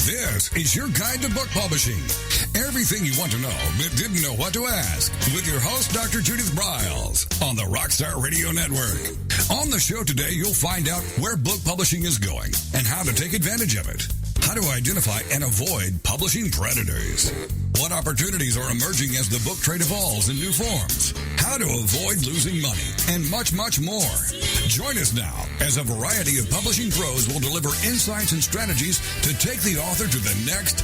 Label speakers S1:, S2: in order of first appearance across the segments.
S1: This is your guide to book publishing. Everything you want to know but didn't know what to ask with your host, Dr. Judith Briles, on the Rockstar Radio Network. On the show today, you'll find out where book publishing is going and how to take advantage of it. How to identify and avoid publishing predators. What opportunities are emerging as the book trade evolves in new forms. How to avoid losing money, and much, much more. Join us now as a variety of publishing pros will deliver insights and strategies to take the author to the next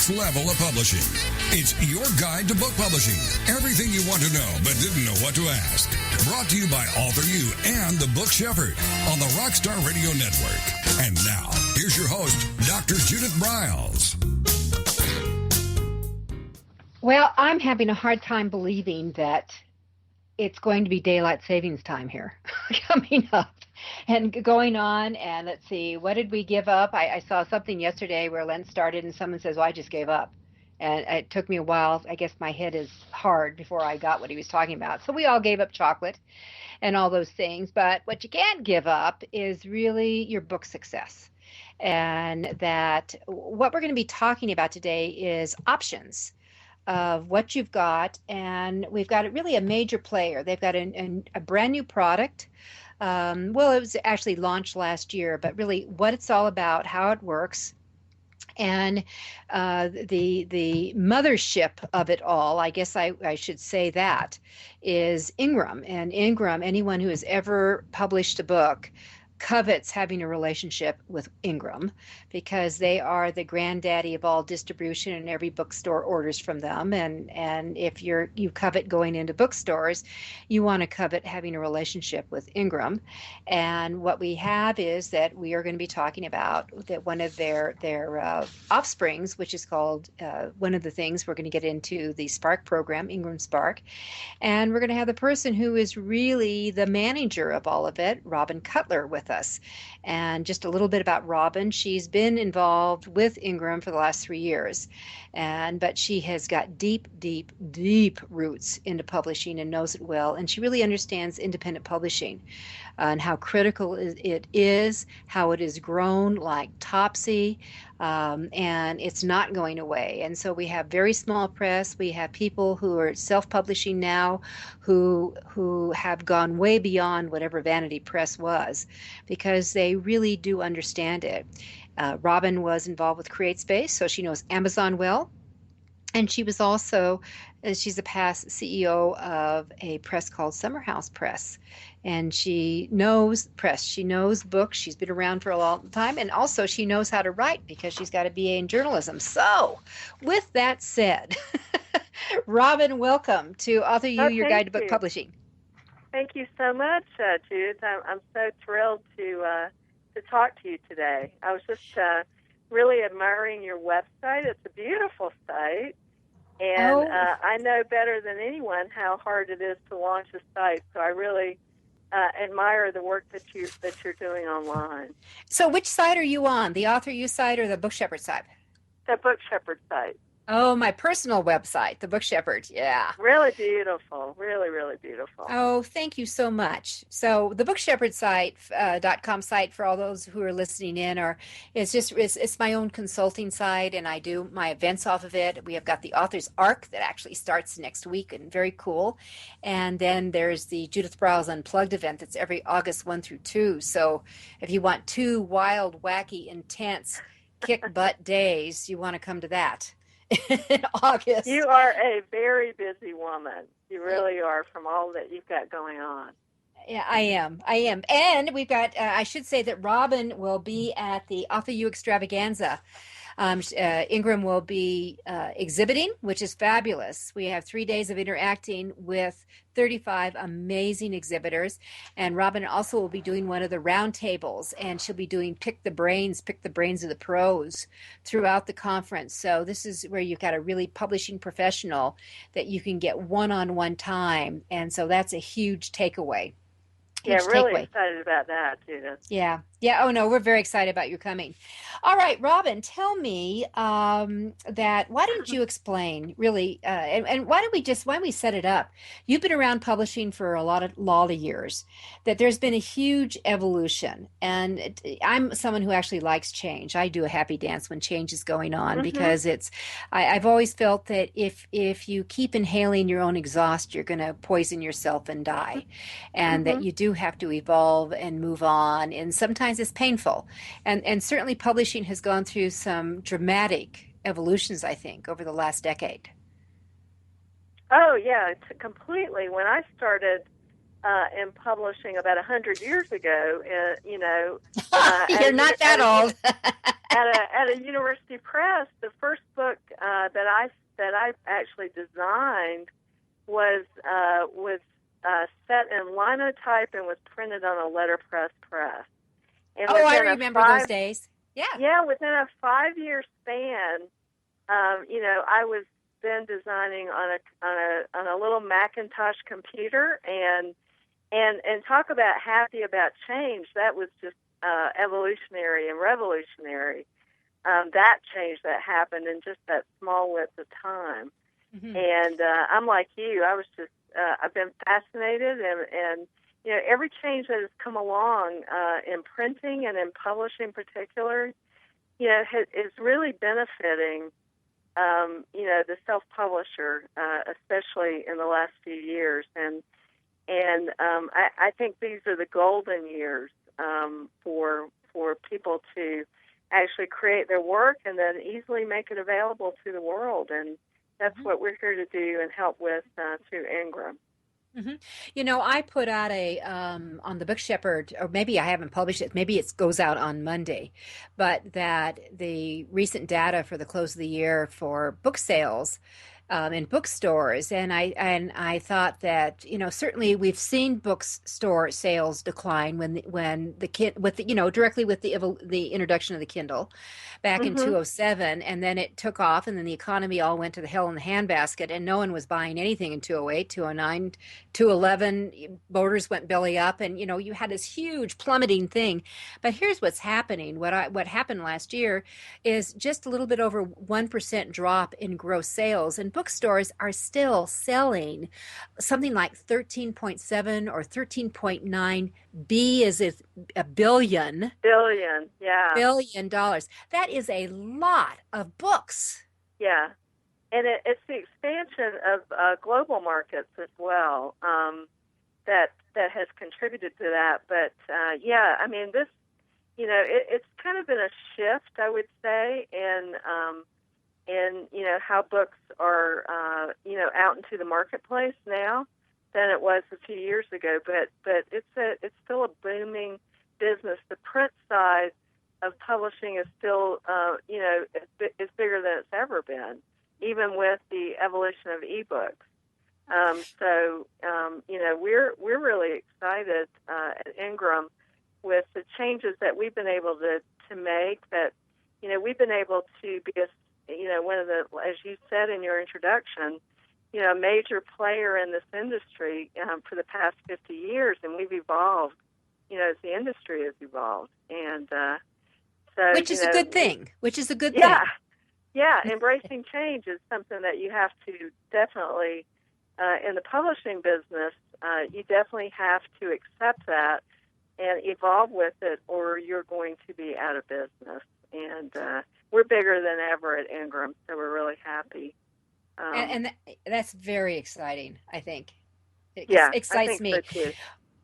S1: level of publishing. It's your guide to book publishing. Everything you want to know but didn't know what to ask. Brought to you by Author You and The Book Shepherd on the Rockstar Radio Network. And now, here's your host, Dr. Judith Briles.
S2: Well, I'm having a hard time believing that it's going to be daylight savings time here coming up and going on. And let's see, what did we give up? I saw something yesterday where Lent started and someone says, well, I just gave up. And it took me a while. I guess my head is hard before I got what he was talking about. So we all gave up chocolate and all those things. But what you can't give up is really your book success. And that what we're going to be talking about today is options of what you've got. And we've got really a major player. They've got a brand new product. Well, it was actually launched last year, but really what it's all about, how it works. And the mothership of it all, I guess I should say that, is Ingram. And Ingram, anyone who has ever published a book, covets having a relationship with Ingram because they are the granddaddy of all distribution and every bookstore orders from them. And if you covet going into bookstores, you want to covet having a relationship with Ingram. And what we have is that we are going to be talking about that one of their offsprings, which is called one of the things we're going to get into the Spark program, IngramSpark. And we're going to have the person who is really the manager of all of it, Robin Cutler, with us. And just a little bit about Robin. She's been involved with Ingram for the last 3 years, but she has got deep roots into publishing and knows it well. And she really understands independent publishing and how critical it is, how it has grown like Topsy, and it's not going away. And so we have very small press. We have people who are self-publishing now who have gone way beyond whatever Vanity Press was because they really do understand it. Robin was involved with CreateSpace, so she knows Amazon well. And she was also, she's a past CEO of a press called Summerhouse Press. And she knows press. She knows books. She's been around for a long time. And also she knows how to write because she's got a BA in journalism. So with that said, Robin, welcome to Author You, Your Guide to Book Publishing.
S3: Thank you so much, Judith. I'm so thrilled to talk to you today. I was just really admiring your website. It's a beautiful site, and I know better than anyone how hard it is to launch a site. So I really admire the work that you're doing online.
S2: So which site are you on? The Author You site or the Book Shepherd site?
S3: The Book Shepherd site.
S2: Oh, my personal website, the Book Shepherd. Yeah.
S3: Really beautiful. Really, really beautiful.
S2: Oh, thank you so much. So the Book Shepherd site, .com site for all those who are listening in, it's my own consulting site, and I do my events off of it. We have got the Author's Arc that actually starts next week, and very cool. And then there's the Judith Briles Unplugged event that's every August 1 through 2. So if you want 2 wild, wacky, intense, kick-butt days, you want to come to that. In August.
S3: You are a very busy woman. You really are, from all that you've got going on.
S2: Yeah, I am. And we've got, I should say that Robin will be at the Author You Extravaganza. Ingram will be exhibiting, which is fabulous. We have 3 days of interacting with 35 amazing exhibitors. And Robin also will be doing one of the round tables, and she'll be doing pick the brains of the pros throughout the conference. So this is where you've got a really publishing professional that you can get one-on-one time. And so that's a huge takeaway.
S3: Yeah, really excited about that, Judith.
S2: Yeah. Yeah. Oh no, we're very excited about your coming. All right, Robin, tell me that. Why don't you explain really, and why don't we set it up? You've been around publishing for a lot of years. That there's been a huge evolution, and I'm someone who actually likes change. I do a happy dance when change is going on
S3: Mhm.
S2: because I've always felt that if you keep inhaling your own exhaust, you're going to poison yourself and die, and that
S3: Mhm.
S2: you do have to evolve and move on, and sometimes it's painful, and certainly publishing has gone through some dramatic evolutions, I think, over the last decade.
S3: Oh yeah, completely. When I started in publishing about 100 years ago,
S2: You're not that old.
S3: at a university press, the first book that I actually designed was set in linotype and was printed on a letterpress press. And
S2: Oh, I remember those days. Yeah.
S3: within a 5 year span, I was then designing on a little Macintosh computer, and talk about happy about change. That was just evolutionary and revolutionary. That change that happened in just that small width of time.
S2: Hmm.
S3: And I'm like you. I've been fascinated, and every change that has come along in printing and in publishing in particular, is really benefiting, the self-publisher, especially in the last few years. And I think these are the golden years for people to actually create their work and then easily make it available to the world. And that's what we're here to do and help with through Ingram.
S2: Hmm. I put out on the Book Shepherd, or maybe I haven't published it. Maybe it goes out on Monday, but that the recent data for the close of the year for book sales in bookstores, and I thought that certainly we've seen bookstore sales decline when the kid with directly with the introduction of the Kindle back in
S3: Hmm.
S2: 2007, and then it took off, and then the economy all went to the hell in the handbasket, and no one was buying anything in 2008, 2009, 2011. Motors went belly up, and you had this huge plummeting thing. But here's what's happening. What happened last year is just a little bit over 1% drop in gross sales, and bookstores are still selling something like 13.7 or 13.9 B is if a
S3: Billion, yeah,
S2: billion dollars. That is a lot of books.
S3: yeah. And it's the expansion of global markets as well, that has contributed to that. But yeah, I mean, it's kind of been a shift, I would say, in how books are out into the marketplace now than it was a few years ago. But it's still a booming business. The print side of publishing is still is bigger than it's ever been, even with the evolution of ebooks. We're really excited at Ingram with the changes that we've been able to make. That we've been able to be one of the, as you said in your introduction, a major player in this industry for the past 50 years, and we've evolved, as the industry has evolved, and so
S2: Which is a good thing. Which is a good
S3: yeah,
S2: thing.
S3: yeah, embracing change is something that you have to definitely, in the publishing business, you definitely have to accept that and evolve with it, or you're going to be out of business. And we're bigger than ever at Ingram, so we're really happy.
S2: And that's very exciting, I think. It
S3: Yeah, I
S2: excites
S3: think so
S2: me.
S3: too.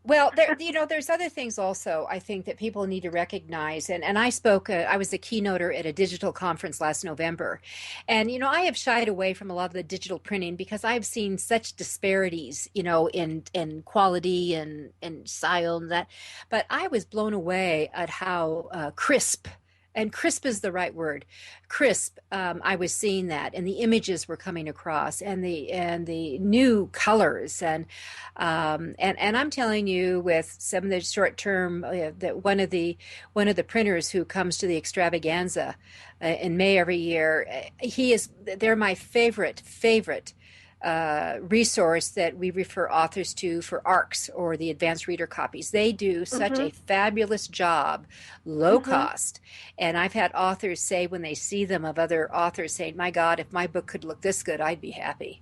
S2: Well, there's other things also I think that people need to recognize. And I was a keynoter at a digital conference last November. And, I have shied away from a lot of the digital printing because I've seen such disparities, in quality and style and that. But I was blown away at how crisp. And crisp is the right word. Crisp. I was seeing that, and the images were coming across, and the new colors, and I'm telling you, with some of the short term, that one of the printers who comes to the extravaganza in May every year, they're my favorite resource that we refer authors to for ARCs, or the advanced reader copies. They do such a fabulous job, low cost. And I've had authors say when they see them of other authors saying, my God, if my book could look this good, I'd be happy.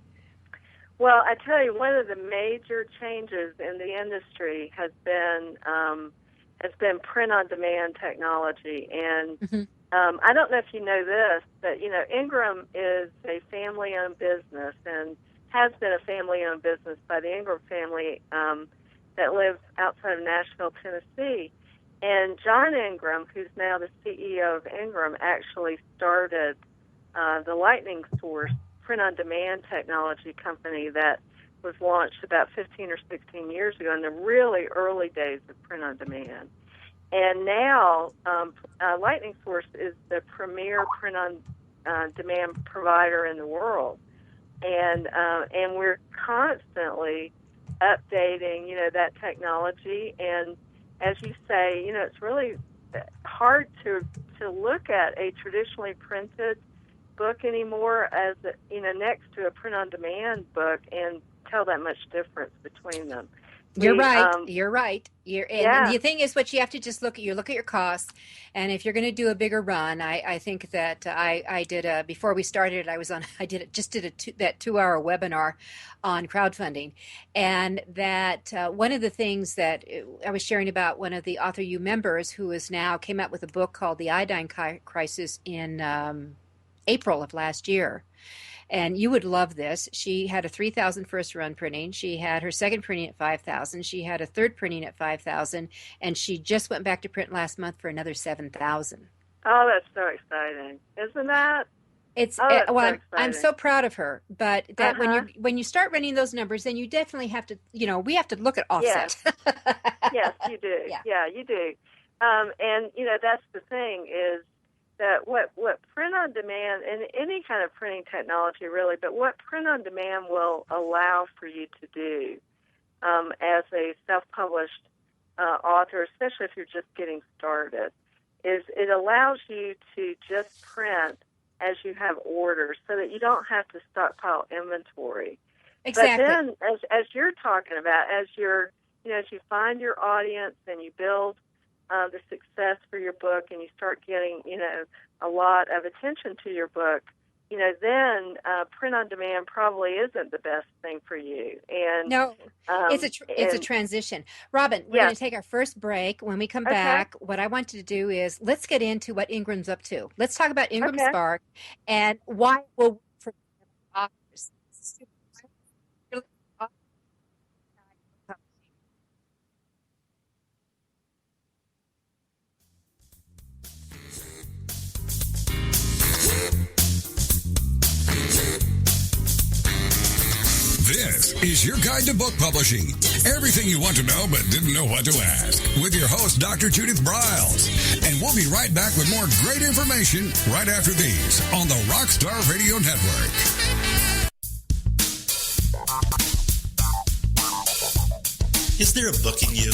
S3: Well, I tell you, one of the major changes in the industry has been print-on-demand technology. And I don't know if you know this, but, Ingram is a family-owned business and has been a family-owned business by the Ingram family that lives outside of Nashville, Tennessee. And John Ingram, who's now the CEO of Ingram, actually started the Lightning Source print-on-demand technology company that was launched about 15 or 16 years ago in the really early days of print-on-demand. And now Lightning Source is the premier print-on-demand provider in the world. And we're constantly updating, that technology. And as you say, it's really hard to look at a traditionally printed book anymore as next to a print-on-demand book and tell that much difference between them.
S2: You're right. And the thing is, what you have to just look at your costs, and if you're going to do a bigger run, I think that I did before we started, I did that 2-hour webinar on crowdfunding, and that one of the things that I was sharing about one of the Author U members who came out with a book called The Iodine Crisis in April of last year. And you would love this. She had a 3,000 first run printing. She had her second printing at 5,000. She had a third printing at 5,000. And she just went back to print last month for another 7,000.
S3: Oh, that's so exciting. Isn't that?
S2: I'm so proud of her. But that when you start running those numbers, then you definitely have to, we have to look at offset.
S3: Yes, you do. Yeah, you do. And, that's the thing is, that what print-on-demand, and any kind of printing technology really, but what print-on-demand will allow for you to do as a self-published author, especially if you're just getting started, is it allows you to just print as you have orders so that you don't have to stockpile inventory.
S2: Exactly.
S3: But then, as you're talking about, as you find your audience and you build the success for your book, and you start getting, a lot of attention to your book, then print-on-demand probably isn't the best thing for you. And
S2: no, it's a transition. Robin, we're going to take our first break. When we come back, what I want to do is let's get into what Ingram's up to. Let's talk about IngramSpark and why it will work for authors.
S1: This is your guide to book publishing. Everything you want to know but didn't know what to ask. With your host, Dr. Judith Briles. And we'll be right back with more great information right after these on the Rockstar Radio Network.
S4: Is there a book in you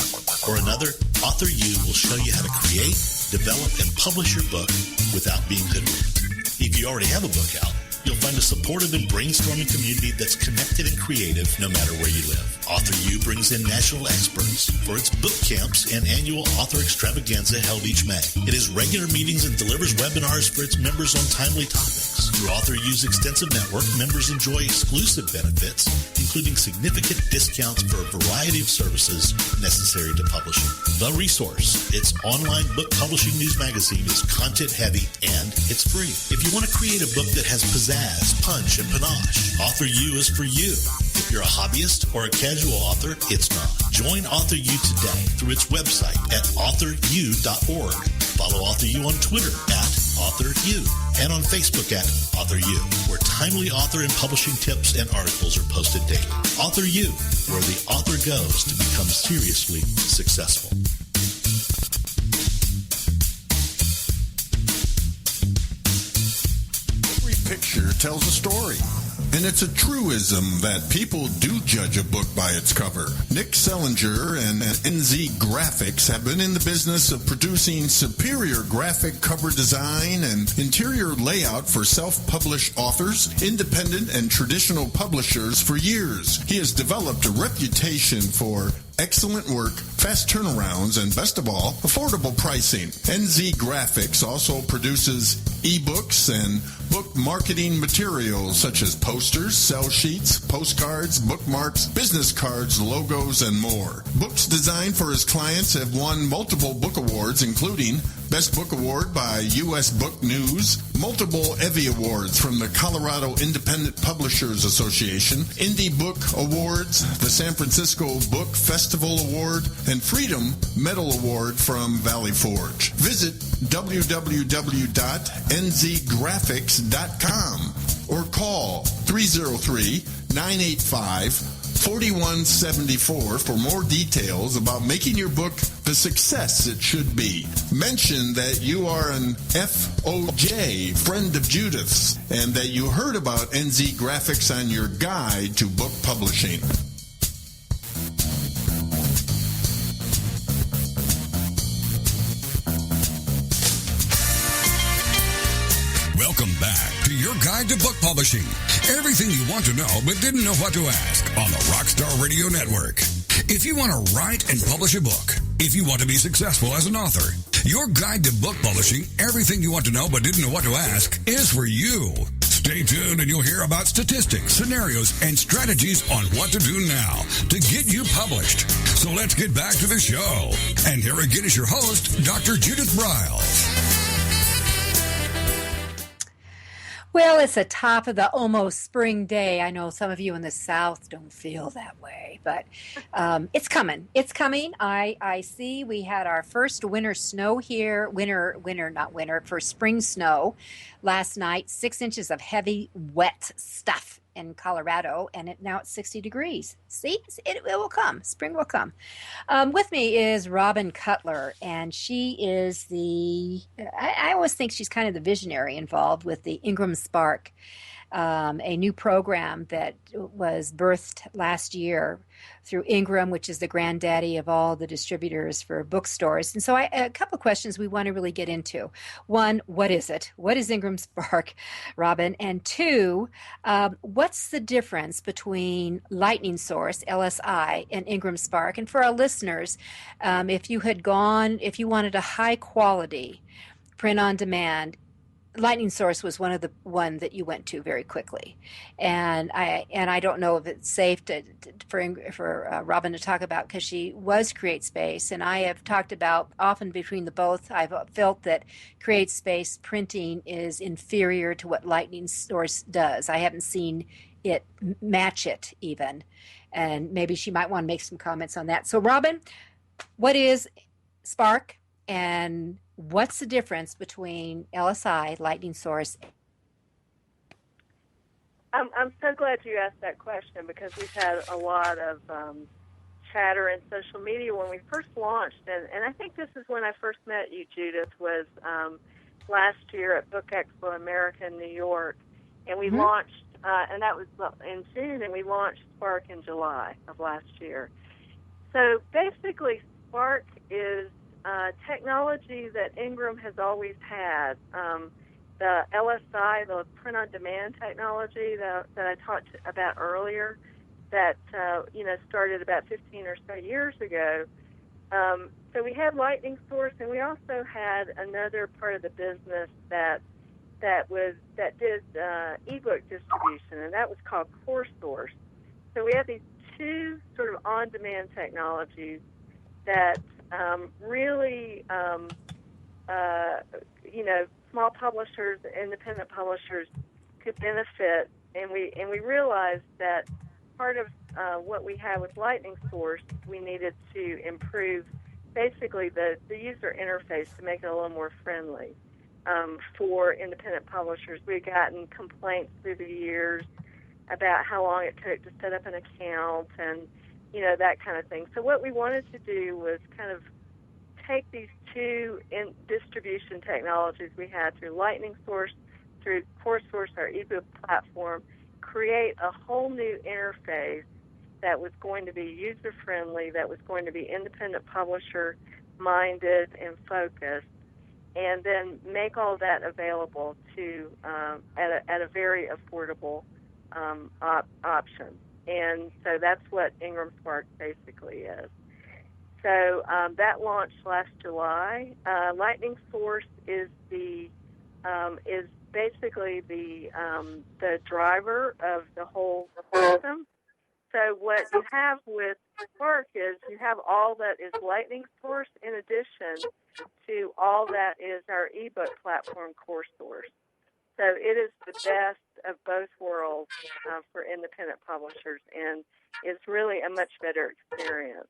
S4: or another? Author U will show you how to create, develop, and publish your book without being hoodwinked. If you already have a book out, you'll find a supportive and brainstorming community that's connected and creative no matter where you live. Author U brings in national experts for its book camps and annual author extravaganza held each May. It has regular meetings and delivers webinars for its members on timely topics. Through Author U's extensive network, members enjoy exclusive benefits, including significant discounts for a variety of services necessary to publishing. The Resource, its online book publishing news magazine, is content-heavy and it's free. If you want to create a book that has pizzazz, punch, and panache, Author U is for you. If you're a hobbyist or a casual author, it's not. Join Author U today through its website at authoru.org. Follow Author U on Twitter at Author U and on Facebook at Author U, where timely author and publishing tips and articles are posted daily. Author U, where the author goes to become seriously successful.
S5: Every picture tells a story. And it's a truism that people do judge a book by its cover. Nick Sellinger and NZ Graphics have been in the business of producing superior graphic cover design and interior layout for self-published authors, independent and traditional publishers for years. He has developed a reputation for excellent work, fast turnarounds, and best of all, affordable pricing. NZ Graphics also produces ebooks and book marketing materials such as posters, sell sheets, postcards, bookmarks, business cards, logos, and more. Books designed for his clients have won multiple book awards, including Best Book Award by U.S. Book News, multiple Evie Awards from the Colorado Independent Publishers Association, Indie Book Awards, the San Francisco Book Festival Award, and Freedom Medal Award from Valley Forge. Visit www.nzgraphics.com or call 303-985-4174 for more details about making your book the success it should be. Mention that you are an FOJ, friend of Judith's, and that you heard about NZ Graphics on your guide to book publishing.
S1: Welcome back to your guide to book publishing. Everything you want to know but didn't know what to ask on the Rockstar Radio Network. If you want to write and publish a book, if you want to be successful as an author, your guide to book publishing, everything you want to know but didn't know what to ask, is for you. Stay tuned and you'll hear about statistics, scenarios, and strategies on what to do now to get you published. So let's get back to the show. And here again is your host, Dr. Judith Briles.
S2: Well, it's a top of the almost spring day. I know some of you in the South don't feel that way, but it's coming. It's coming. I see we had our first winter snow here, first spring snow last night, 6 inches of heavy, wet stuff in Colorado, and now it's 60 degrees. See, it will come. Spring will come. With me is Robin Cutler, and she is I always think she's kind of the visionary involved with the IngramSpark, a new program that was birthed last year through Ingram, which is the granddaddy of all the distributors for bookstores. And so a couple of questions we want to really get into. One, what is it? What is IngramSpark, Robin? And two, what's the difference between Lightning Source, LSI, and IngramSpark? And for our listeners, if you wanted a high quality print on demand, Lightning Source was one that you went to very quickly, and I don't know if it's safe for Robin to talk about, because she was CreateSpace, and I have talked about often between the both. I've felt that CreateSpace printing is inferior to what Lightning Source does. I haven't seen it match it even, and maybe she might want to make some comments on that. So, Robin, what is Spark, and what's the difference between LSI, Lightning Source?
S3: I'm so glad you asked that question, because we've had a lot of chatter in social media when we first launched. And I think this is when I first met you, Judith, was last year at Book Expo America in New York. And we launched, and that was in June, and we launched Spark in July of last year. So basically, Spark is technology that Ingram has always had. The LSI, the print-on-demand technology that I talked about earlier, that started about 15 or so years ago. So we had Lightning Source, and we also had another part of the business that did ebook distribution, and that was called CoreSource. So we had these two sort of on-demand technologies that really, small publishers, independent publishers could benefit, and we realized that part of what we had with Lightning Source, we needed to improve basically the user interface to make it a little more friendly for independent publishers. We've gotten complaints through the years about how long it took to set up an account and that kind of thing. So what we wanted to do was kind of take these two distribution technologies we had through Lightning Source, through CoreSource, our ebook platform, create a whole new interface that was going to be user-friendly, that was going to be independent publisher-minded and focused, and then make all that available to at a very affordable option. And so that's what IngramSpark basically is. So that launched last July. Lightning Source is basically the driver of the whole system. So what you have with Spark is you have all that is Lightning Source in addition to all that is our ebook platform, CoreSource. So it is the best of both worlds for independent publishers, and it's really a much better experience,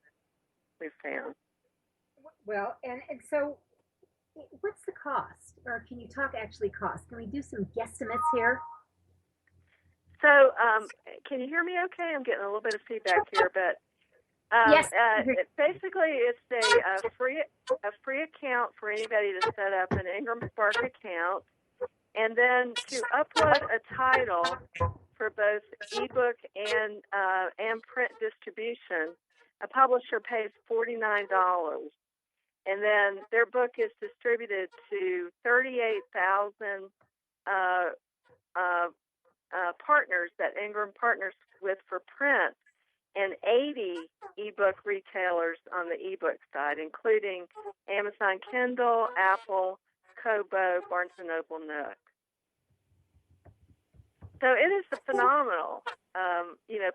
S3: we've found.
S2: Well, and so what's the cost? Or can you talk actually cost? Can we do some guesstimates here?
S3: So can you hear me okay? I'm getting a little bit of feedback here, but
S2: yes.
S3: Basically it's a free account for anybody to set up an IngramSpark account, and then to upload a title for both ebook and print distribution, a publisher pays $49, and then their book is distributed to 38,000 partners that Ingram partners with for print, and 80 ebook retailers on the ebook side, including Amazon Kindle, Apple, Kobo, Barnes & Noble, Nook. So it is a phenomenal,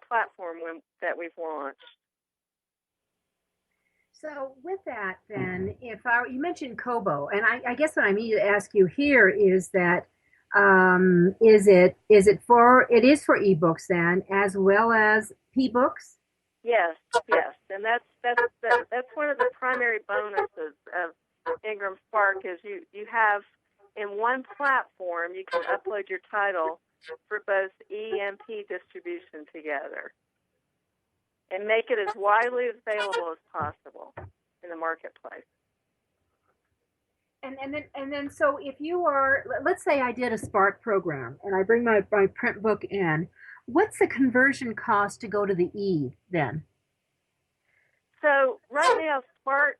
S3: platform that we've launched.
S2: So with that, then, you mentioned Kobo, and I guess what I need to ask you here is that it is for ebooks then as well as p-books?
S3: Yes, and that's one of the primary bonuses of IngramSpark is you have in one platform you can upload your title for both E and P distribution together, and make it as widely available as possible in the marketplace.
S2: And then so if you are, let's say I did a Spark program and I bring my print book in, what's the conversion cost to go to the E then?
S3: So right now, Spark,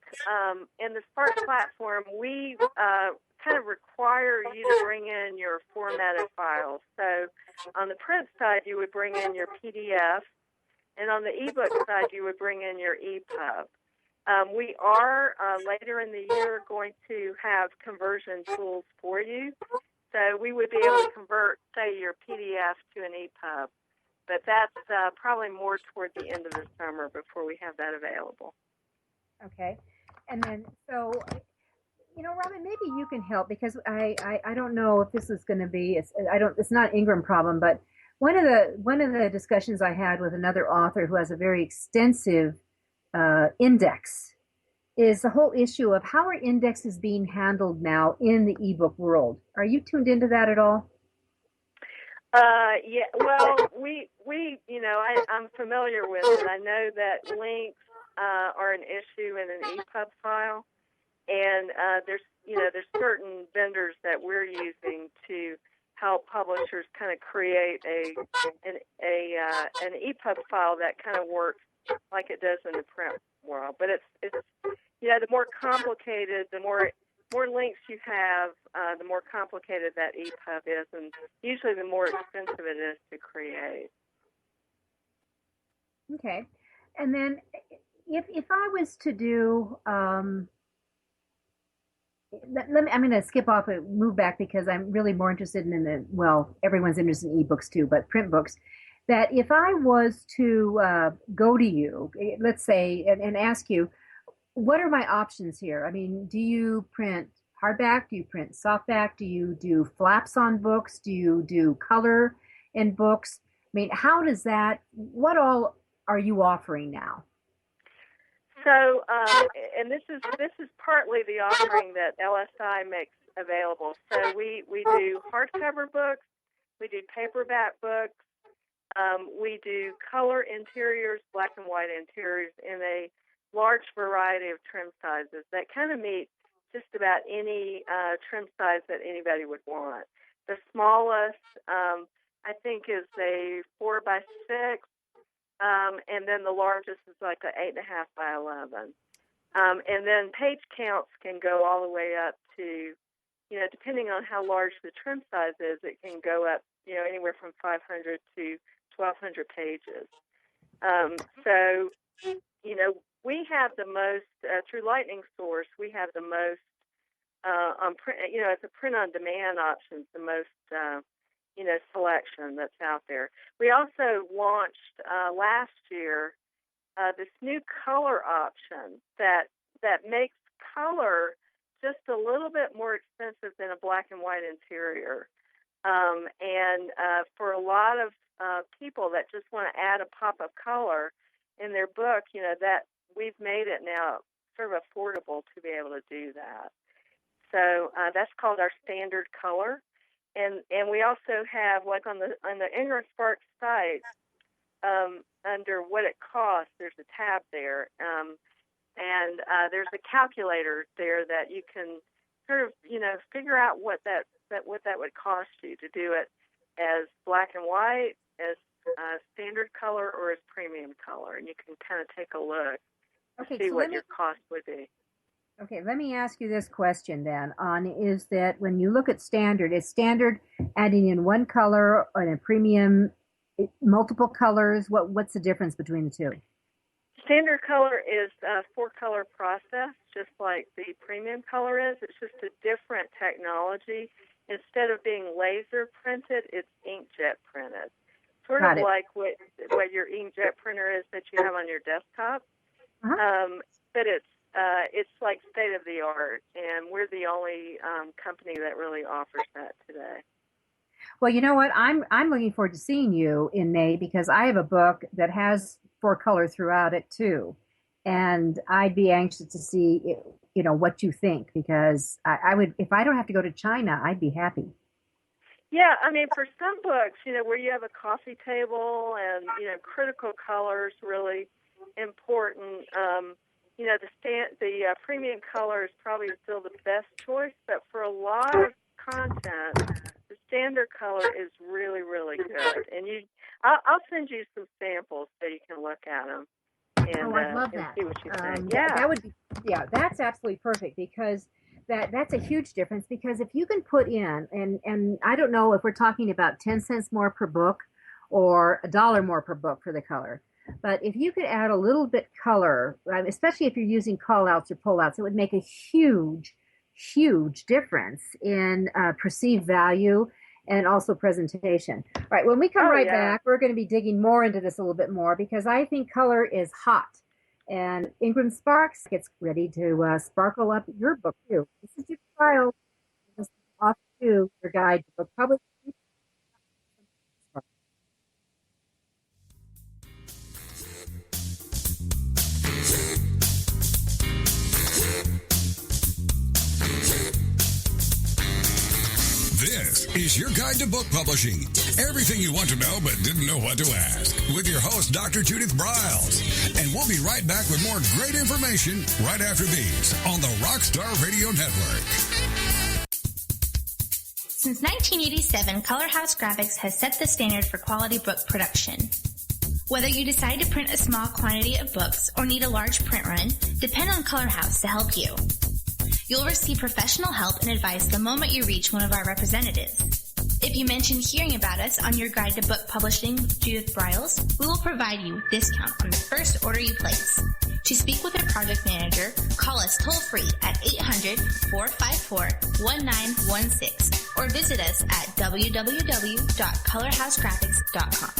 S3: in the Spark platform, we kind of require you to bring in your formatted files. So on the print side, you would bring in your PDF, and on the ebook side, you would bring in your EPUB. We are, later in the year, going to have conversion tools for you. So we would be able to convert, say, your PDF to an EPUB. But that's probably more toward the end of the summer before we have that available.
S2: Okay. And then, so, Robin, maybe you can help, because I don't know if this is going to be, it's not an Ingram problem, but one of the discussions I had with another author who has a very extensive index is the whole issue of how are indexes being handled now in the ebook world. Are you tuned into that at all?
S3: Yeah, well, I'm familiar with it. I know that links are an issue in an EPUB file, and there's certain vendors that we're using to help publishers kind of create an EPUB file that kind of works like it does in the print world. But it's the more complicated, the more links you have, the more complicated that EPUB is, and usually the more expensive it is to create.
S2: Okay. And then if I was to do, I'm going to skip off and move back because I'm really more interested in everyone's interested in ebooks too, but print books. That if I was to go to you, let's say, and ask you, what are my options here? I mean, do you print hardback? Do you print softback? Do you do flaps on books? Do you do color in books? I mean, how does that, what all are you offering now?
S3: So, and this is partly the offering that LSI makes available. So we do hardcover books, we do paperback books, we do color interiors, black and white interiors in a large variety of trim sizes that kind of meet just about any trim size that anybody would want. The smallest I think, is a 4x6, and then the largest is like an 8.5 by 11. And then page counts can go all the way up to, depending on how large the trim size is, it can go up, anywhere from 500 to 1,200 pages. So, we have the most, through Lightning Source, we have the most, on print, as a print-on-demand options, the most, selection that's out there. We also launched last year this new color option that makes color just a little bit more expensive than a black and white interior. And for a lot of people that just want to add a pop of color in their book, that we've made it now sort of affordable to be able to do that. So that's called our standard color. And we also have, like on the IngramSpark site, under what it costs, there's a tab there, and there's a calculator there that you can sort of figure out what that would cost you to do it as black and white, as standard color, or as premium color, and you can kind of take a look to see what your cost would be.
S2: Okay, let me ask you this question then. Is that when you look at standard, is standard adding in one color or a premium multiple colors? What's the difference between the two?
S3: Standard color is a 4-color process, just like the premium color is. It's just a different technology. Instead of being laser printed, it's inkjet printed. Sort of like what your inkjet printer is that you have on your desktop. But it's like state of the art, and we're the only company that really offers that today.
S2: Well, you know what? I'm looking forward to seeing you in May, because I have a book that has 4-color throughout it too, and I'd be anxious to see what you think, because I would, if I don't have to go to China, I'd be happy.
S3: Yeah, I mean, for some books, where you have a coffee table and critical colors really important. The premium color is probably still the best choice, but for a lot of content, the standard color is really, really good. And I'll send you some samples so you can look at them and,
S2: I'd love that.
S3: See what you think.
S2: That would be, that's absolutely perfect, because that's a huge difference. Because if you can put in, and I don't know if we're talking about 10 cents more per book or $1 more per book for the color, but if you could add a little bit color, especially if you're using call-outs or pull-outs, it would make a huge, huge difference in perceived value and also presentation. All right, when we come back, we're going to be digging more into this a little bit more, because I think color is hot. And IngramSpark gets ready to sparkle up your book, too. This is your trial. This is off to your guide to book publishing.
S1: This is your guide to book publishing. Everything you want to know but didn't know what to ask. With your host, Dr. Judith Briles. And we'll be right back with more great information right after these on the Rockstar Radio Network.
S6: Since 1987, Color House Graphics has set the standard for quality book production. Whether you decide to print a small quantity of books or need a large print run, depend on Color House to help you. You'll receive professional help and advice the moment you reach one of our representatives. If you mention hearing about us on your guide to book publishing with Judith Briles, we will provide you a discount on the first order you place. To speak with our project manager, call us toll-free at 800-454-1916 or visit us at www.colorhousegraphics.com.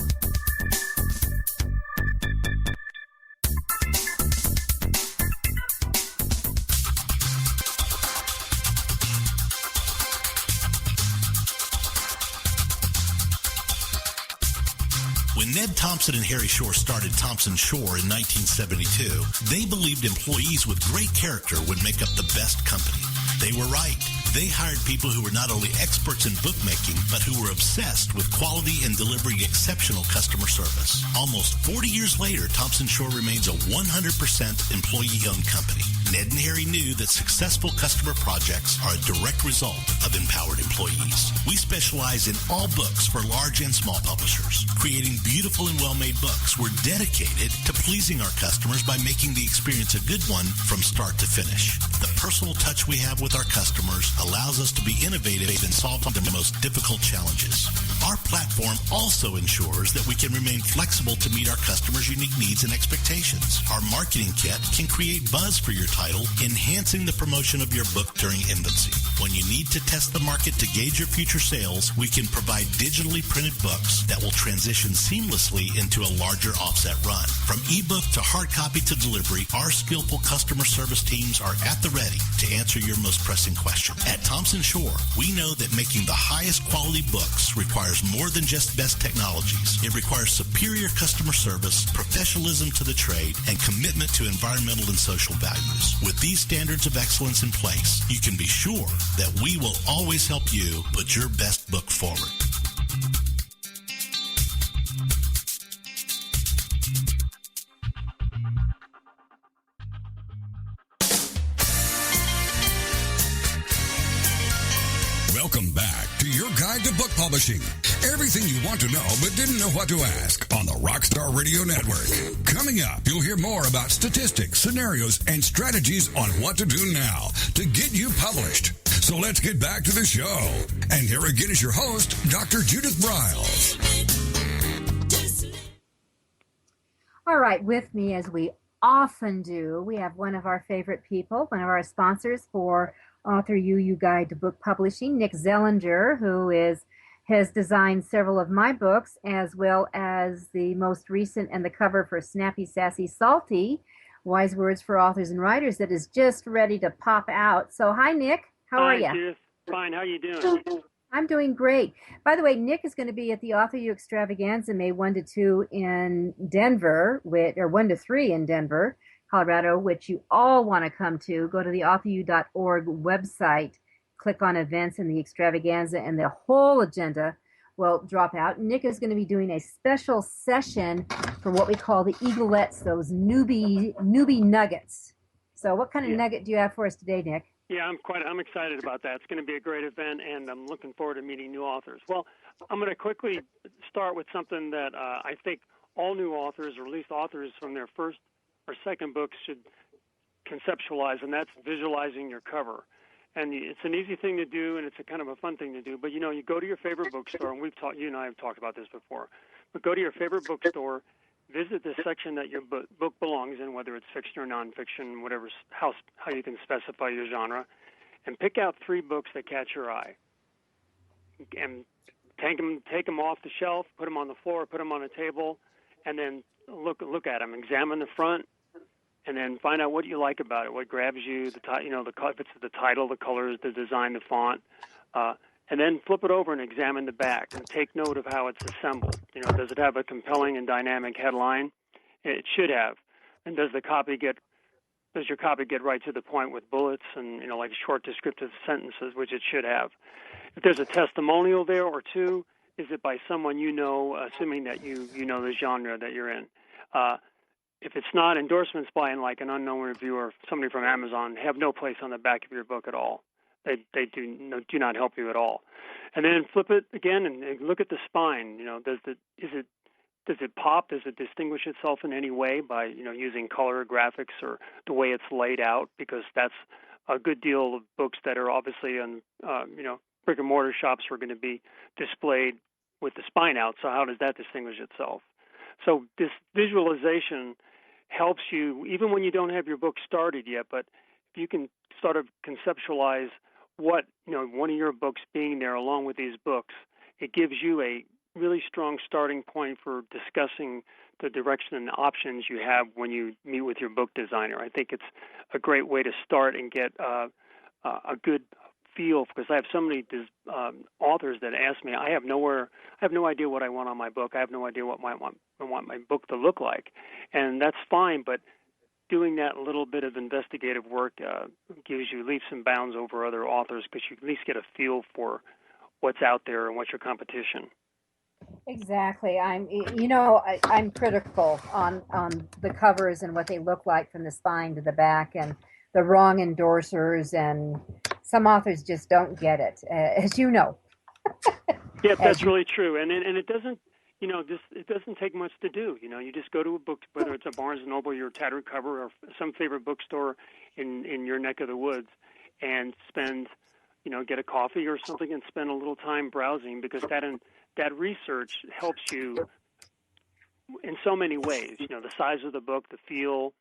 S4: When Ned Thompson and Harry Shore started Thompson Shore in 1972, they believed employees with great character would make up the best company. They were right. They hired people who were not only experts in bookmaking, but who were obsessed with quality and delivering exceptional customer service. Almost 40 years later, Thompson Shore remains a 100% employee-owned company. Ned and Harry knew that successful customer projects are a direct result of empowered employees. We specialize in all books for large and small publishers. Creating beautiful and well-made books, we're dedicated to pleasing our customers by making the experience a good one from start to finish. The personal touch we have with our customers allows us to be innovative and solve the most difficult challenges. Our platform also ensures that we can remain flexible to meet our customers' unique needs and expectations. Our marketing kit can create buzz for your title, enhancing the promotion of your book during infancy. When you need to test the market to gauge your future sales, we can provide digitally printed books that will transition seamlessly into a larger offset run. From ebook to hard copy to delivery, our skillful customer service teams are at the ready to answer your most pressing question. At Thompson Shore, we know that making the highest quality books requires more than just best technologies. It requires superior customer service, professionalism to the trade, and commitment to environmental and social values. With these standards of excellence in place, you can be sure that we will always help you put your best book forward.
S1: Welcome back to your guide to book publishing. Everything you want to know but didn't know what to ask on the Rockstar Radio Network. Coming up, you'll hear more about statistics, scenarios, and strategies on what to do now to get you published. So let's get back to the show. And here again is your host, Dr. Judith Briles.
S2: All right, with me, as we often do, we have one of our favorite people, one of our sponsors for Author You Guide to Book Publishing, Nick Zellinger, who has designed several of my books, as well as the most recent and the cover for Snappy, Sassy, Salty, Wise Words for Authors and Writers, that is just ready to pop out. So, hi, Nick. How are you?
S7: Hi, Judith. Fine. How you doing?
S2: I'm doing great. By the way, Nick is going to be at the Author You Extravaganza May 1 to 2 in Denver, or 1 to 3 in Denver, Colorado, which you all want to come to. Go to the authoru.org website, click on events in the extravaganza, and the whole agenda will drop out. Nick is going to be doing a special session for what we call the eaglets, those newbie nuggets. So what kind of nugget do you have for us today, Nick?
S7: Yeah, I'm excited about that. It's going to be a great event, and I'm looking forward to meeting new authors. Well, I'm going to quickly start with something that I think all new authors, or at least authors from their first or second books, should conceptualize, and that's visualizing your cover. And it's an easy thing to do, and it's a kind of a fun thing to do. But, you go to your favorite bookstore, and you and I have talked about this before, but go to your favorite bookstore, visit the section that your book belongs in, whether it's fiction or nonfiction, whatever, how you can specify your genre, and pick out 3 books that catch your eye. And take them off the shelf, put them on the floor, put them on a table, and then look at them. Examine the front, and then find out what you like about it, what grabs you, if it's the title, the colors, the design, the font, and then flip it over and examine the back and take note of how it's assembled. Does it have a compelling and dynamic headline? It should have. And does your copy get right to the point with bullets and, like short descriptive sentences, which it should have? If there's a testimonial there or two, is it by someone assuming that you know the genre that you're in? If it's not, endorsements by like an unknown reviewer, somebody from Amazon, have no place on the back of your book at all. They do not help you at all. And then flip it again and look at the spine. Does it pop? Does it distinguish itself in any way by using color or graphics or the way it's laid out? Because that's a good deal of books that are obviously in brick and mortar shops are going to be displayed with the spine out. So how does that distinguish itself? So this visualization helps you even when you don't have your book started yet. But if you can sort of conceptualize what one of your books being there along with these books, it gives you a really strong starting point for discussing the direction and the options you have when you meet with your book designer. I think it's a great way to start and get a good feel, because I have so many authors that ask me, I have no idea what I want on my book. I have no idea what I want my book to look like. And that's fine, but doing that little bit of investigative work gives you leaps and bounds over other authors, because you at least get a feel for what's out there and what's your competition.
S2: Exactly. I'm critical on the covers and what they look like from the spine to the back, and the wrong endorsers, and some authors just don't get it, as you know.
S7: Yeah, that's really true, and it doesn't, it doesn't take much to do. You just go to a book, whether it's a Barnes and Noble, your tattered cover, or some favorite bookstore in your neck of the woods, and spend, get a coffee or something and spend a little time browsing, because that research helps you in so many ways. The size of the book, the feel.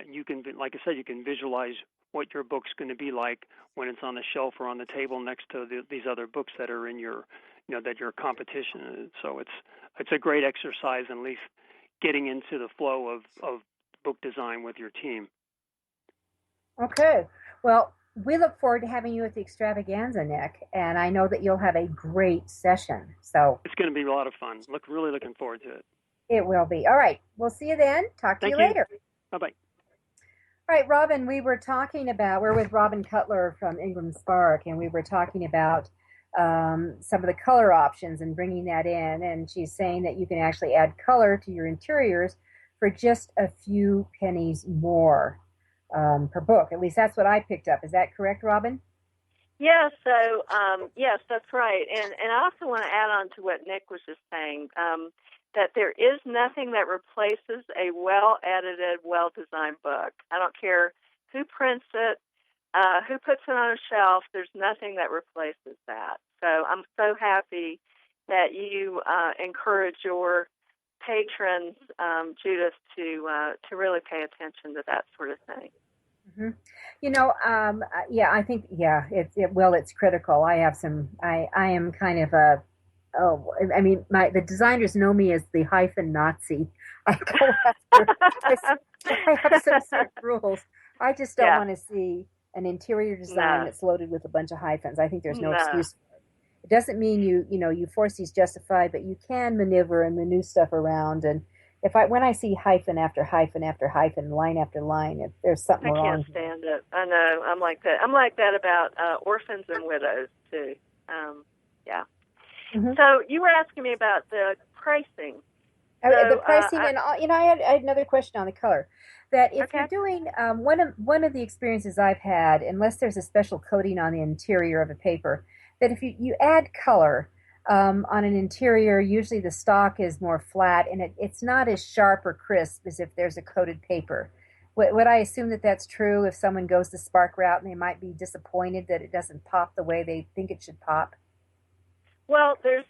S7: You can, like I said, you can visualize what your book's going to be like when it's on the shelf or on the table next to these other books that are in your, that your competition. So it's a great exercise, at least getting into the flow of book design with your team.
S2: Okay. Well, we look forward to having you at the extravaganza, Nick, and I know that you'll have a great session. So
S7: it's going to be a lot of fun. Really looking forward to it.
S2: It will be. All right. We'll see you then. Talk to you later.
S7: Bye-bye.
S2: All right, Robin, we're with Robin Cutler from IngramSpark, and we were talking about some of the color options and bringing that in. And she's saying that you can actually add color to your interiors for just a few pennies more per book. At least that's what I picked up. Is that correct, Robin?
S3: Yeah, so, yes, that's right. And I also want to add on to what Nick was just saying, that there is nothing that replaces a well-edited, well-designed book. I don't care who prints it, who puts it on a shelf. There's nothing that replaces that. So I'm so happy that you encourage your patrons, Judith, to really pay attention to that sort of thing.
S2: Mm-hmm. I think, it's critical. I am kind of the designers know me as the hyphen Nazi. I have some certain rules. I just don't want to see an interior design that's loaded with a bunch of hyphens. I think there's no excuse for it. It doesn't mean you force these justified, but you can maneuver and maneuver stuff around. And when I see hyphen after hyphen after hyphen, line after line, there's something wrong.
S3: I can't stand it. I know. I'm like that. I'm like that about orphans and widows too. Mm-hmm. So you were asking me about the pricing.
S2: The pricing, I had another question on the color. That if you're doing one of the experiences I've had, unless there's a special coating on the interior of a paper, that if you add color on an interior, usually the stock is more flat and it's not as sharp or crisp as if there's a coated paper. Would I assume that that's true if someone goes the Spark route and they might be disappointed that it doesn't pop the way they think it should pop?
S3: Well, there's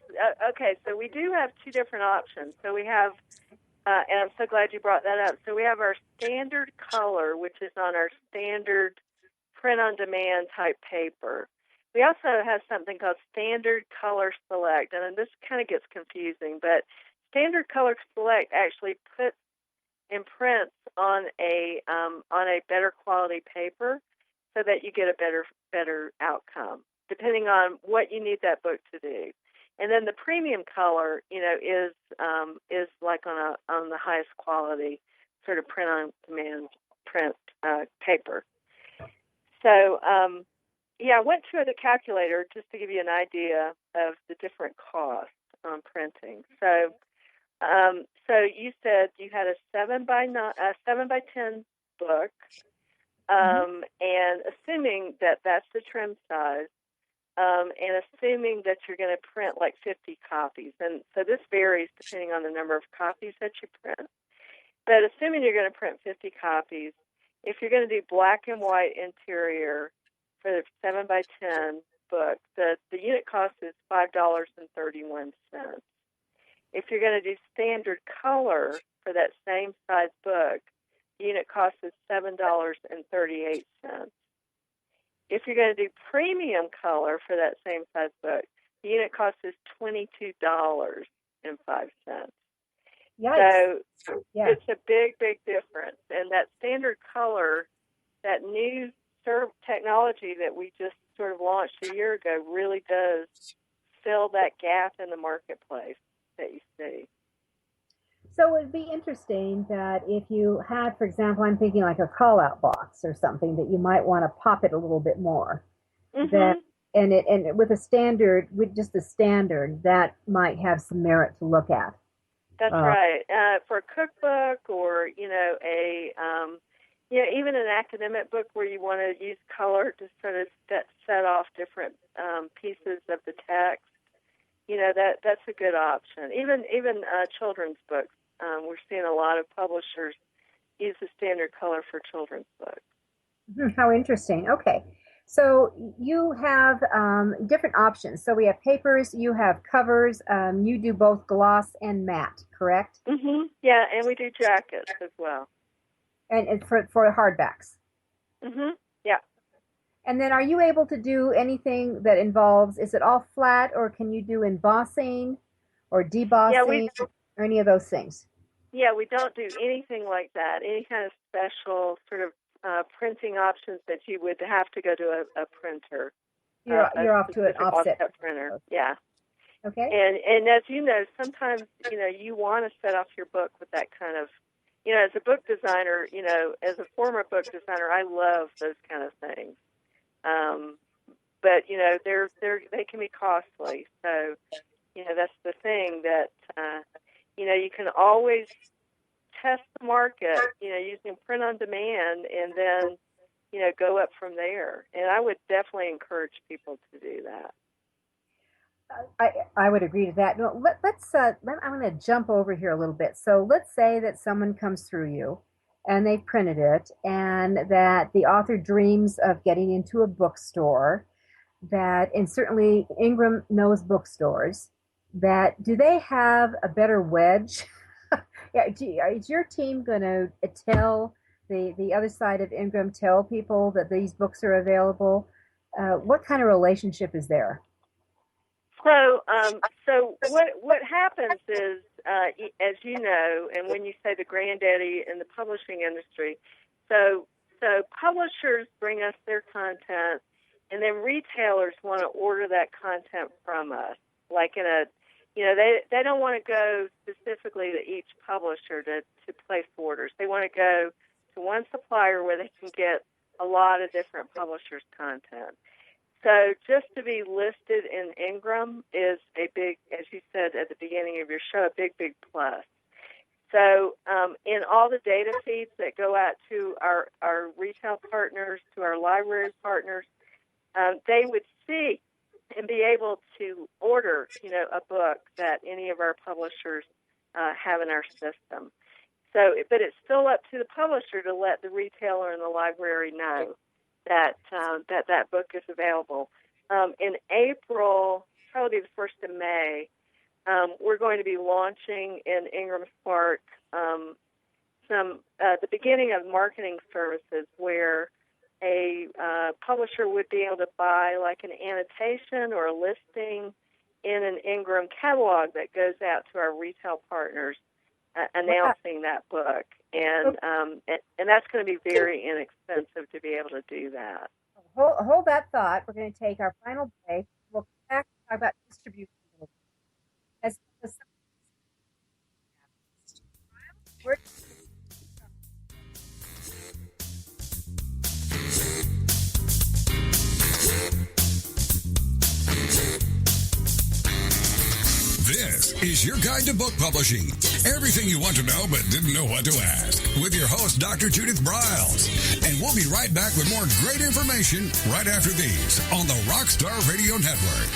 S3: so we do have two different options. So we have, and I'm so glad you brought that up. So we have our standard color, which is on our standard print-on-demand type paper. We also have something called Standard Color Select, and this kind of gets confusing, but Standard Color Select actually puts imprints on a better quality paper, so that you get a better outcome, depending on what you need that book to do. And then the premium color, is like on the highest quality sort of print-on-demand print paper. So, I went through the calculator just to give you an idea of the different costs on printing. So, you said you had a 7 by 10 book, and assuming that that's the trim size, and assuming that you're going to print like 50 copies. And so this varies depending on the number of copies that you print. But assuming you're going to print 50 copies, if you're going to do black and white interior for the 7 by 10 book, the unit cost is $5.31. If you're going to do standard color for that same size book, the unit cost is $7.38. If you're going to do premium color for that same size book, the unit cost is $22.05. So it's a big, big difference. And that standard color, that new technology that we just sort of launched a year ago, really does fill that gap in the marketplace that you see.
S2: So it would be interesting that if you had, for example, I'm thinking like a call-out box or something, that you might want to pop it a little bit more. Mm-hmm. And with just the standard, that might have some merit to look at.
S3: That's right. For a cookbook or even an academic book where you want to use color to sort of set off different pieces of the text, that's a good option. Even children's books, we're seeing a lot of publishers use the standard color for children's books.
S2: How interesting. Okay. So you have different options. So we have papers, you have covers, you do both gloss and matte, correct?
S3: Mm-hmm. Yeah, and we do jackets as well.
S2: And for hardbacks?
S3: Mm-hmm. Yeah.
S2: And then are you able to do anything that involves, is it all flat, or can you do embossing or debossing or any of those things?
S3: Yeah, we don't do anything like that, any kind of special sort of printing options that you would have to go to a printer.
S2: You're off to an offset
S3: printer. Yeah.
S2: Okay.
S3: And as you know, sometimes, you want to set off your book with that kind of, as a book designer, as a former book designer, I love those kind of things. But, they can be costly. So, that's the thing that, you can always test the market, using print on demand, and then, go up from there. And I would definitely encourage people to do that.
S2: I would agree to that. No, I'm going to jump over here a little bit. So let's say that someone comes through you and they've printed it, and that the author dreams of getting into a bookstore, and certainly Ingram knows bookstores, do they have a better wedge? Is your team going to tell the other side of Ingram, tell people that these books are available? What kind of relationship is there?
S3: So what happens is, as you know, and when you say the Granddaddy in the publishing industry, so publishers bring us their content, and then retailers want to order that content from us, like in a. They don't want to go specifically to each publisher to place orders. They want to go to one supplier where they can get a lot of different publishers' content. So just to be listed in Ingram is a big, as you said at the beginning of your show, a big, big plus. So in all the data feeds that go out to our retail partners, to our library partners, they would see and be able to order, a book that any of our publishers have in our system. So, but it's still up to the publisher to let the retailer and the library know that that book is available. In April, probably the 1st of May, we're going to be launching in IngramSpark the beginning of marketing services where a publisher would be able to buy like an annotation or a listing in an Ingram catalog that goes out to our retail partners announcing that book. And that's going to be very inexpensive to be able to do that.
S2: Hold that thought. We're going to take our final break. We'll come back and talk about distribution a little bit.
S1: This is your guide to book publishing. Everything you want to know but didn't know what to ask. With your host, Dr. Judith Briles. And we'll be right back with more great information right after these on the Rockstar Radio Network.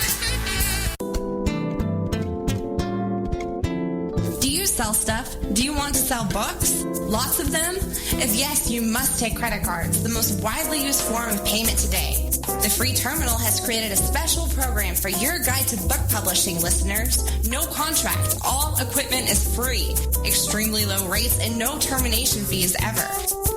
S8: Do you sell stuff? Do you want to sell books? Lots of them? If yes, you must take credit cards, the most widely used form of payment today. The Free Terminal has created a special program for your guide to book publishing listeners. No contract. All equipment is free. Extremely low rates and no termination fees ever.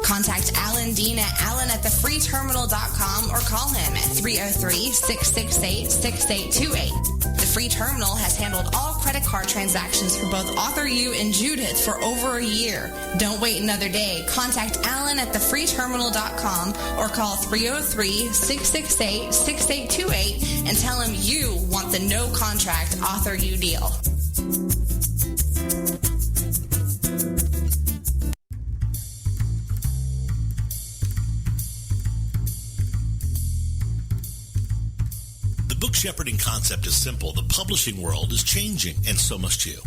S8: Contact Alan Dean at alan@thefreeterminal.com or call him at 303-668-6828. The Free Terminal has handled all credit card transactions for both author you and Judith for over a year. Don't wait another day. Contact Alan at thefreeterminal.com or call 303-668-6828 and tell him you want the no contract author you deal.
S4: The book shepherding concept is simple. The publishing world is changing, and so must you.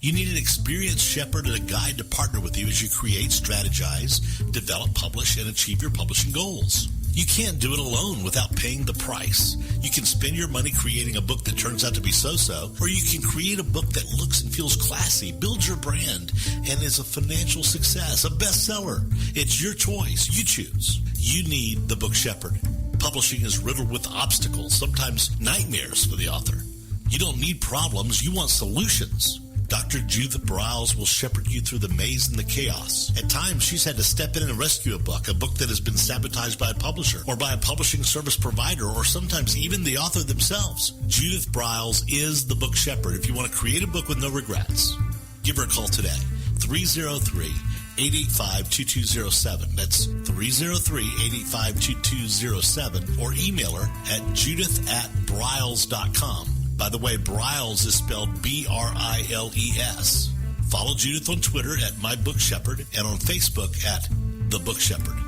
S4: You need an experienced shepherd and a guide to partner with you as you create, strategize, develop, publish, and achieve your publishing goals. You can't do it alone without paying the price. You can spend your money creating a book that turns out to be so-so, or you can create a book that looks and feels classy, builds your brand, and is a financial success, a bestseller. It's your choice. You choose. You need the book shepherd. Publishing is riddled with obstacles, sometimes nightmares for the author. You don't need problems. You want solutions. Dr. Judith Briles will shepherd you through the maze and the chaos. At times, she's had to step in and rescue a book that has been sabotaged by a publisher or by a publishing service provider or sometimes even the author themselves. Judith Briles is the book shepherd if you want to create a book with no regrets. Give her a call today, 303-885-2207. That's 303-885-2207, or email her at judith@briles.com. By the way, Briles is spelled B-R-I-L-E-S. Follow Judith on Twitter at My Book Shepherd and on Facebook at The Book Shepherd.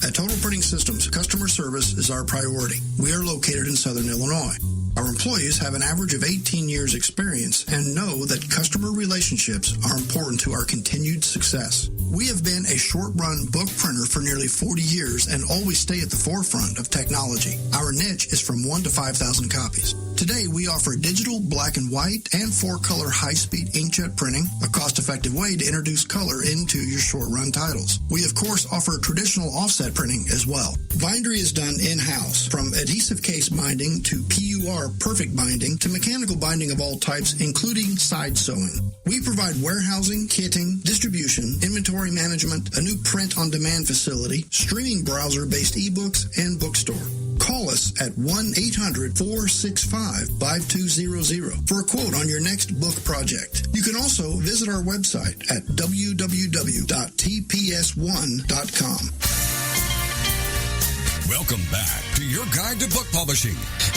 S9: At Total Printing Systems, customer service is our priority. We are located in Southern Illinois. Our employees have an average of 18 years experience and know that customer relationships are important to our continued success. We have been a short-run book printer for nearly 40 years and always stay at the forefront of technology. Our niche is from 1 to 5,000 copies. Today, we offer digital, black and white, and 4-color high-speed inkjet printing, a cost-effective way to introduce color into your short-run titles. We, of course, offer traditional offset printing as well. Bindery is done in-house, from adhesive case binding to PUR perfect binding to mechanical binding of all types, including side sewing. We provide warehousing, kitting, distribution, inventory management, a new print-on-demand facility, streaming browser-based ebooks, and bookstore. Call us at 1-800-465-5200 for a quote on your next book project. You can also visit our website at www.tps1.com.
S1: Welcome back to your guide to book publishing.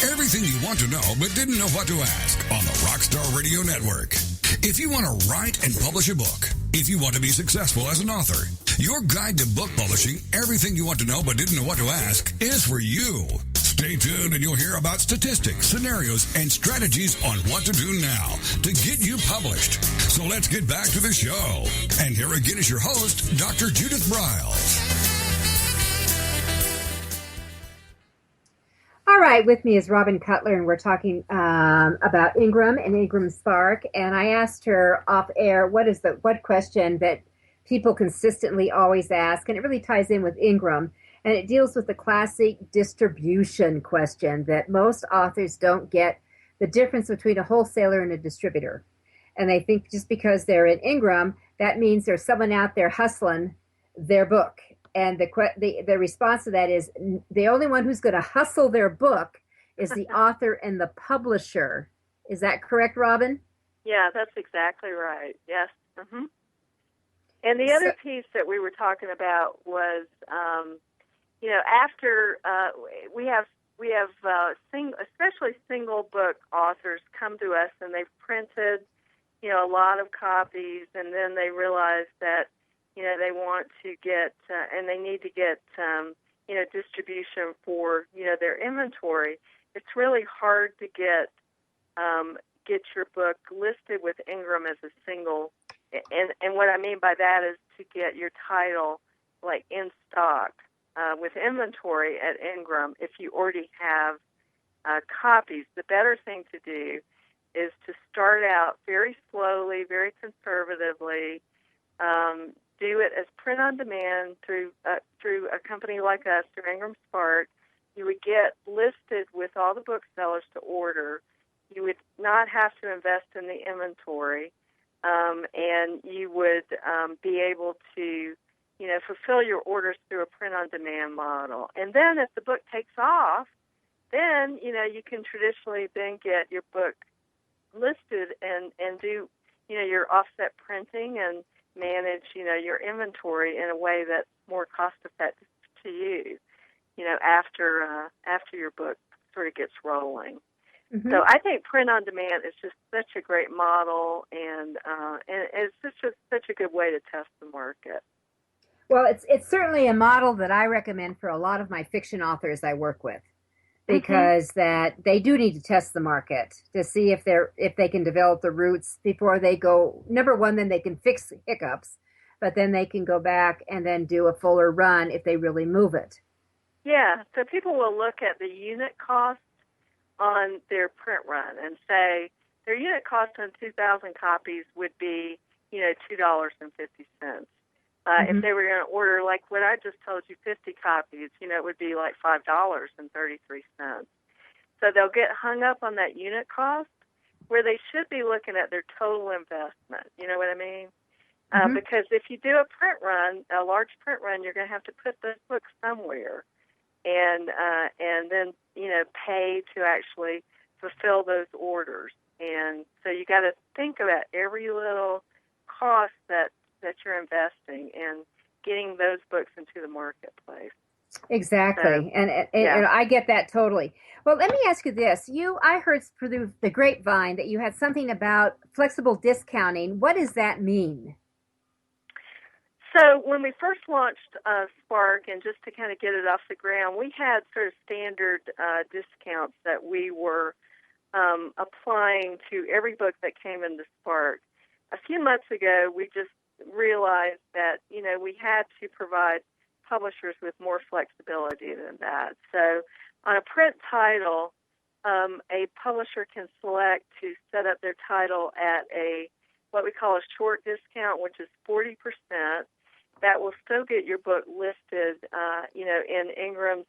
S1: Everything you want to know but didn't know what to ask on the Rockstar Radio Network. If you want to write and publish a book, if you want to be successful as an author, your guide to book publishing, everything you want to know but didn't know what to ask, is for you. Stay tuned and you'll hear about statistics, scenarios, and strategies on what to do now to get you published. So let's get back to the show. And here again is your host, Dr. Judith Briles.
S2: All right, with me is Robin Cutler, and we're talking about Ingram and IngramSpark. And I asked her off air, what question that people consistently always ask, and it really ties in with Ingram, and it deals with the classic distribution question that most authors don't get the difference between a wholesaler and a distributor. And they think just because they're in Ingram, that means there's someone out there hustling their book. And the response to that is the only one who's going to hustle their book is the author and the publisher. Is that correct, Robin?
S3: Yeah, that's exactly right. Yes. Mm-hmm. And the other piece that we were talking about was, after we have especially single book authors come to us and they've printed, a lot of copies, and then they realize that they want to get, and they need to get, distribution for, their inventory. It's really hard to get your book listed with Ingram as a single. And what I mean by that is to get your title, like, in stock with inventory at Ingram if you already have copies. The better thing to do is to start out very slowly, very conservatively, do it as print on demand through a company like us, through IngramSpark. You would get listed with all the booksellers to order. You would not have to invest in the inventory, and you would be able to, fulfill your orders through a print on demand model. And then if the book takes off, then you can traditionally then get your book listed and do your offset printing and manage, your inventory in a way that's more cost-effective to you, after your book sort of gets rolling. Mm-hmm. So I think print on demand is just such a great model, and it's such a good way to test the market.
S2: Well, it's certainly a model that I recommend for a lot of my fiction authors I work with, because that they do need to test the market to see if they can develop the roots before they go. Number one, then they can fix hiccups, but then they can go back and then do a fuller run if they really move it.
S3: Yeah, so people will look at the unit cost on their print run and say their unit cost on 2,000 copies would be, $2.50. If they were going to order, like what I just told you, 50 copies, it would be like $5.33. So they'll get hung up on that unit cost where they should be looking at their total investment. You know what I mean? Because if you do a print run, a large print run, you're going to have to put those books somewhere and then, pay to actually fulfill those orders. And so you got to think about every little cost that you're investing in getting those books into the marketplace.
S2: Exactly.
S3: So,
S2: and I get that totally. Well, let me ask you this. I heard through the grapevine that you had something about flexible discounting. What does that mean?
S3: So when we first launched Spark, and just to kind of get it off the ground, we had sort of standard discounts that we were applying to every book that came into Spark. A few months ago, we just realized that, we had to provide publishers with more flexibility than that. So on a print title, a publisher can select to set up their title at what we call a short discount, which is 40%. That will still get your book listed, in Ingram's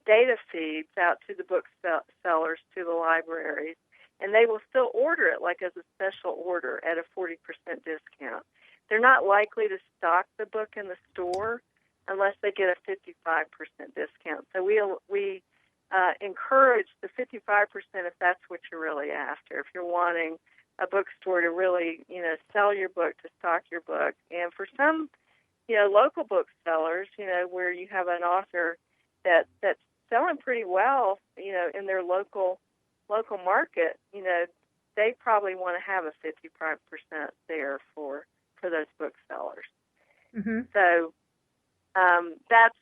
S3: data feeds out to the booksellers, to the libraries, and they will still order it like as a special order at a 40% discount. They're not likely to stock the book in the store unless they get a 55% discount. So we encourage the 55% if that's what you're really after. If you're wanting a bookstore to really, sell your book, to stock your book. And for some, local booksellers, where you have an author that's selling pretty well, in their local market, they probably want to have a 55% there for those booksellers. So that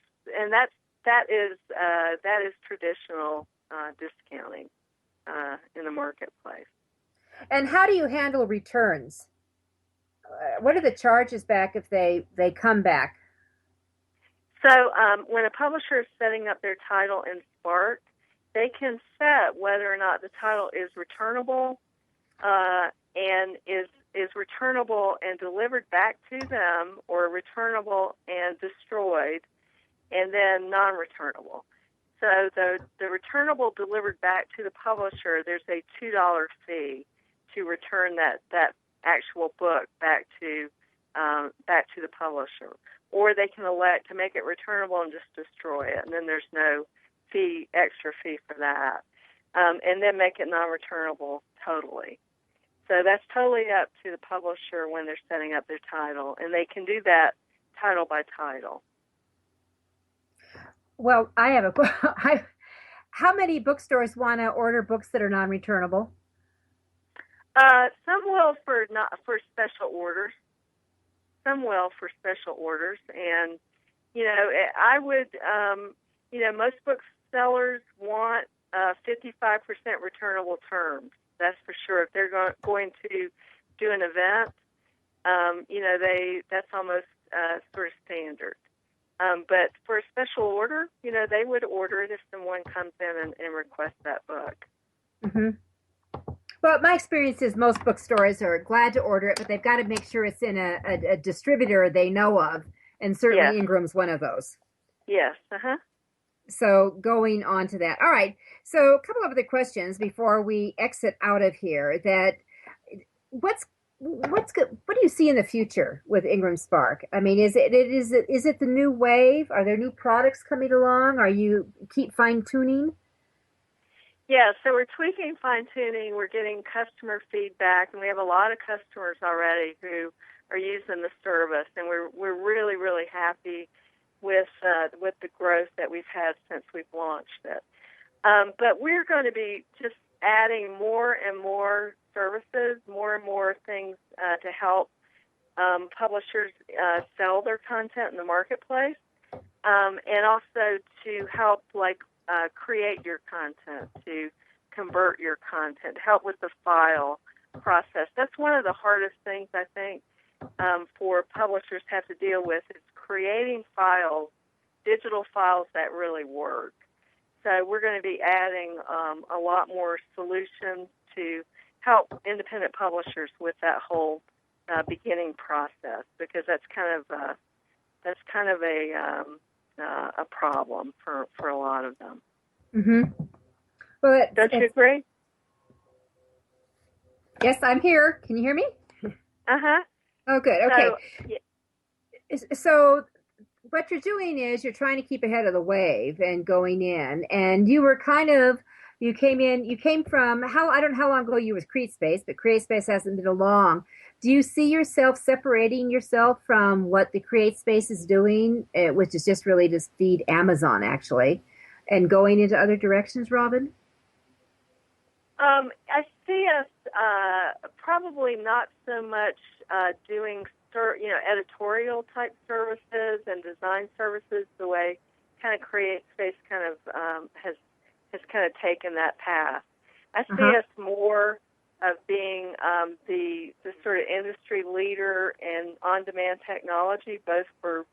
S3: is traditional discounting in the marketplace.
S2: And how do you handle returns? What are the charges back if they come back?
S3: So when a publisher is setting up their title in Spark, they can set whether or not the title is returnable and is returnable and delivered back to them, or returnable and destroyed, and then non-returnable. So the returnable delivered back to the publisher, there's a $2 fee to return that actual book back to the publisher. Or they can elect to make it returnable and just destroy it, and then there's no extra fee for that. And then make it non-returnable totally. So that's totally up to the publisher when they're setting up their title, and they can do that title by title.
S2: Well, I have how many bookstores want to order books that are non-returnable?
S3: Some will for special orders. Some will for special orders, and I would, most booksellers want 55% returnable terms. That's for sure. If they're going to do an event, that's almost sort of standard. But for a special order, they would order it if someone comes in and requests that book.
S2: Well, my experience is most bookstores are glad to order it, but they've got to make sure it's in a distributor they know of, and certainly Ingram's one of those. Yes. So going on to that. All right. So a couple of other questions before we exit out of here. What's good? What do you see in the future with IngramSpark? I mean, is it the new wave? Are there new products coming along? Are you keep fine tuning? Yeah, so we're tweaking, fine-tuning. We're getting customer feedback, and we have a lot of customers already who are using the service, and we're really, really happy with the growth that we've had since we've launched it. But we're going to be just adding more and more services, more and more things to help
S3: publishers sell their content in the marketplace, and also to help create your content, to convert your content, help with the file process. That's one of the hardest things I think for publishers have to deal with is creating files, digital files that really work. So we're going to be adding a lot more solutions to help independent publishers with that whole beginning process, because that's kind of a problem for a lot of them.
S2: Mm-hmm. Well,
S3: don't you agree?
S2: Yes, I'm here. Can you hear me?
S3: Uh-huh.
S2: Oh, good. Okay. So what you're doing is you're trying to keep ahead of the wave and going in, and you came from, I don't know how long ago you was CreateSpace, but CreateSpace hasn't been long. Do you see yourself separating yourself from what the CreateSpace is doing, which is just really to feed Amazon, actually, and going into other directions, Robin?
S3: I see us probably not so much doing editorial type services and design services the way kind of CreateSpace kind of has kind of taken that path. I see us more of being the sort of industry leader in on-demand technology, both for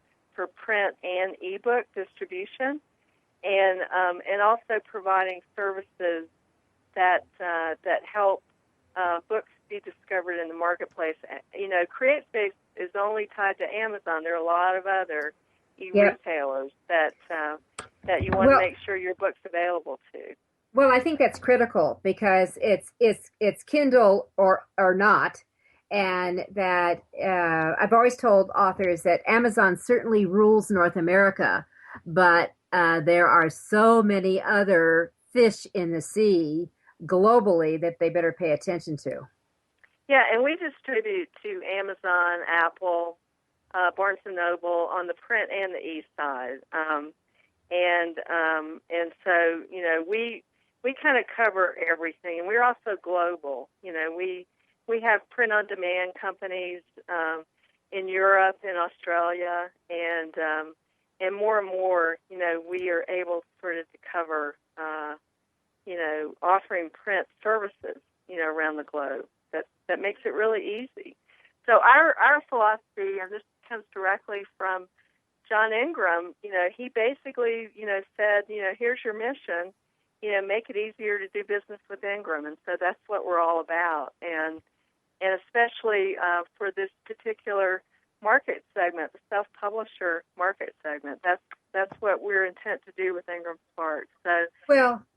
S3: print and ebook distribution, and also providing services that help books be discovered in the marketplace. CreateSpace is only tied to Amazon. There are a lot of other e-retailers that you want to make sure your book's available to.
S2: Well, I think that's critical because it's Kindle or not, and that I've always told authors that Amazon certainly rules North America, but there are so many other fish in the sea globally that they better pay attention to.
S3: Yeah, and we distribute to Amazon, Apple, Barnes & Noble on the print and the e-side. And so, we kind of cover everything. And we're also global. We have print-on-demand companies in Europe and Australia, and more, we are able sort of to cover, offering print services, around the globe. That makes it really easy. So our philosophy, and this comes directly from John Ingram, he basically, said, here's your mission, make it easier to do business with Ingram. And so that's what we're all about. And especially for this particular market segment, the self-publisher market segment, that's what we're intent to do with IngramSpark. So,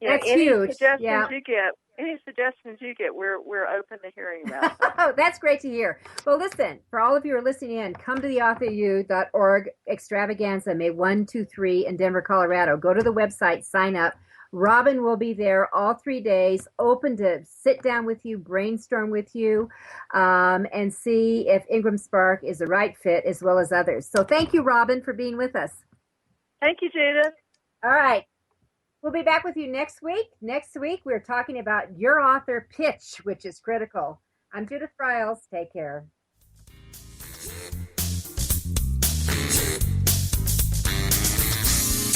S2: that's
S3: any
S2: huge.
S3: Suggestions you get, we're open to hearing about.
S2: Oh, that's great to hear. Well, listen, for all of you who are listening in, come to the authorU.org extravaganza, May 1, 2, 3 in Denver, Colorado. Go to the website, sign up. Robin will be there all 3 days, open to sit down with you, brainstorm with you, and see if IngramSpark is the right fit as well as others. So thank you, Robin, for being with us.
S3: Thank you, Judith.
S2: All right. We'll be back with you next week. Next week, we're talking about your author pitch, which is critical. I'm Judith Briles. Take care.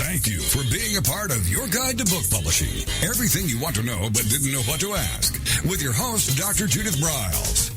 S1: Thank you for being a part of Your Guide to Book Publishing. Everything you want to know but didn't know what to ask. With your host, Dr. Judith Briles.